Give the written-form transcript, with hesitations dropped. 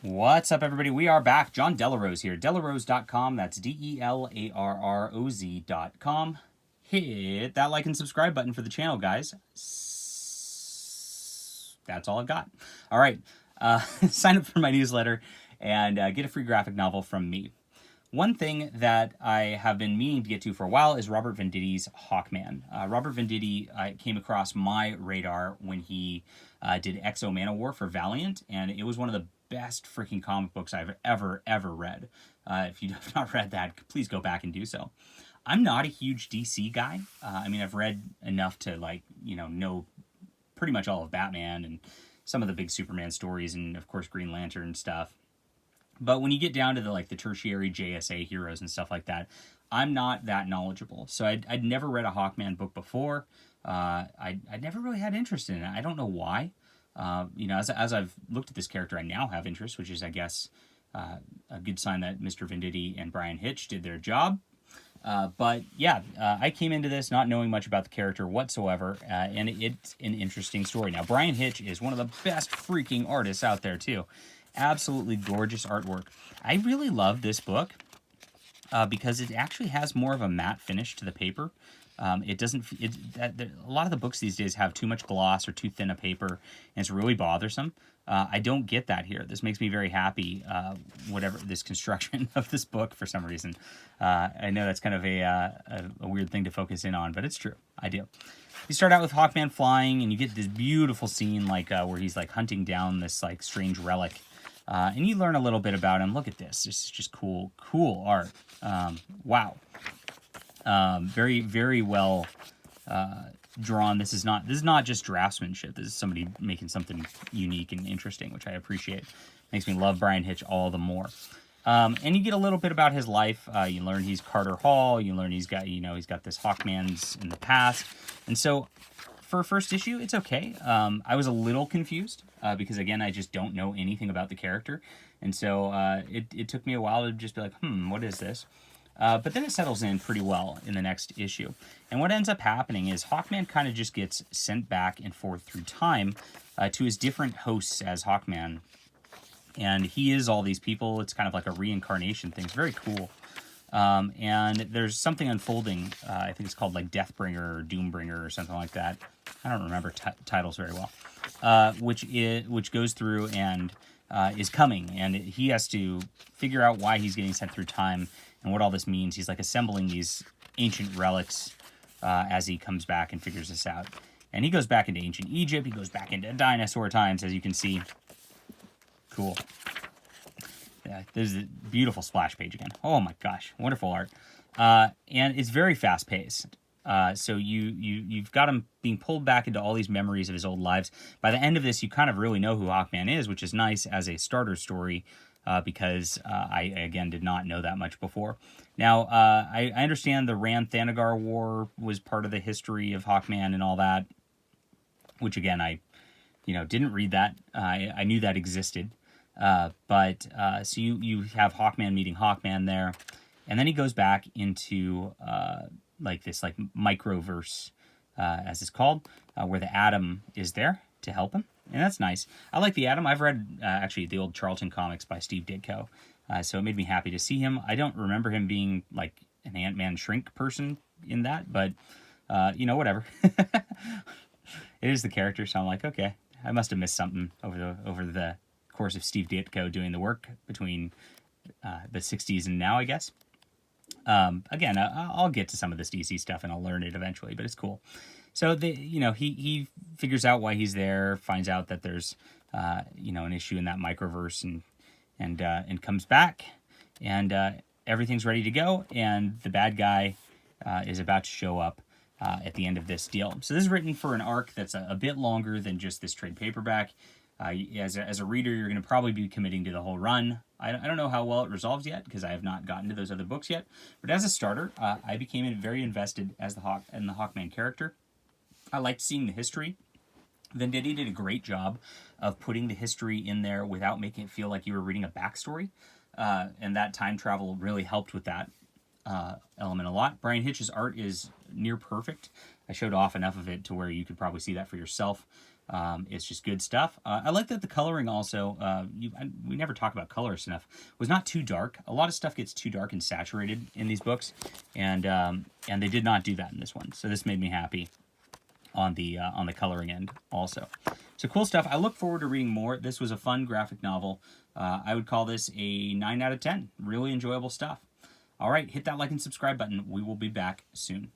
What's up, everybody? We are back. John Delarose here. Delarose.com. That's DELARROZ.com. Hit that like and subscribe button for the channel, guys. That's all I've got. All right. Sign up for my newsletter and get a free graphic novel from me. One thing that I have been meaning to get to for a while is Robert Venditti's Hawkman. Robert Venditti came across my radar when he did Exo Manowar for Valiant, and it was one of the best freaking comic books I've ever read. If you have not read that, please go back and do so. I'm not a huge DC guy. I've read enough to know pretty much all of Batman and some of the big Superman stories, and of course Green Lantern stuff. But when you get down to the tertiary JSA heroes and stuff like that, I'm not that knowledgeable. So I'd never read a Hawkman book before. I'd never really had interest in it. I don't know why. As I've looked at this character, I now have interest, which is, I guess, a good sign that Mr. Venditti and Brian Hitch did their job. I came into this not knowing much about the character whatsoever, and it's an interesting story. Now, Brian Hitch is one of the best freaking artists out there, too. Absolutely gorgeous artwork. I really love this book because it actually has more of a matte finish to the paper. It doesn't. A lot of the books these days have too much gloss or too thin a paper, and it's really bothersome. I don't get that here. This makes me very happy. Whatever this construction of this book, for some reason, I know that's kind of a weird thing to focus in on, but it's true. I do. You start out with Hawkman flying, and you get this beautiful scene where he's hunting down this strange relic. And you learn a little bit about him. Look at this. This is just cool art. Wow. Very, very well drawn. This is not just draftsmanship. This is somebody making something unique and interesting, which I appreciate. Makes me love Brian Hitch all the more. And you get a little bit about his life. You learn he's Carter Hall. You learn he's got this Hawkman's in the past. And so for a first issue, it's okay. I was a little confused because, again, I just don't know anything about the character. And so it took me a while to just be like, what is this? But then it settles in pretty well in the next issue. And what ends up happening is Hawkman kind of just gets sent back and forth through time to his different hosts as Hawkman. And he is all these people. It's kind of like a reincarnation thing. It's very cool. And there's something unfolding. I think it's called Deathbringer or Doombringer or something like that. I don't remember titles very well. Which goes through and is coming, and he has to figure out why he's getting sent through time and what all this means. He's assembling these ancient relics as he comes back and figures this out. And he goes back into ancient Egypt. He goes back into dinosaur times, as you can see. Cool. Yeah, there's a beautiful splash page again. Oh my gosh, wonderful art. And it's very fast paced. So you've got him being pulled back into all these memories of his old lives. By the end of this, you kind of really know who Hawkman is, which is nice as a starter story, because I, again, did not know that much before. Now, I understand the Ran-Thanagar War was part of the history of Hawkman and all that, which, again, I didn't read that. I knew that existed. So you have Hawkman meeting Hawkman there, and then he goes back into this microverse, as it's called, where the Atom is there to help him, and that's nice. I like the Atom. I've read actually the old Charlton comics by Steve Ditko, so it made me happy to see him. I don't remember him being an Ant-Man shrink person in that, but whatever. It is the character, so I'm like, okay, I must have missed something over the course of Steve Ditko doing the work between the 60s and now, I guess. Again, I'll get to some of this DC stuff and I'll learn it eventually, but it's cool. So he figures out why he's there, finds out that there's an issue in that microverse, and comes back, and everything's ready to go, and the bad guy is about to show up at the end of this deal. So this is written for an arc that's a bit longer than just this trade paperback. As a reader, you're going to probably be committing to the whole run. I don't know how well it resolves yet because I have not gotten to those other books yet. But as a starter, I became very invested as the Hawkman character. I liked seeing the history. Venditti did a great job of putting the history in there without making it feel like you were reading a backstory. And that time travel really helped with that element a lot. Brian Hitch's art is near perfect. I showed off enough of it to where you could probably see that for yourself. It's just good stuff. I like that the coloring also, we never talk about colors enough, was not too dark. A lot of stuff gets too dark and saturated in these books, and they did not do that in this one. So this made me happy on the coloring end also. So cool stuff. I look forward to reading more. This was a fun graphic novel. I would call this a 9 out of 10. Really enjoyable stuff. All right, hit that like and subscribe button. We will be back soon.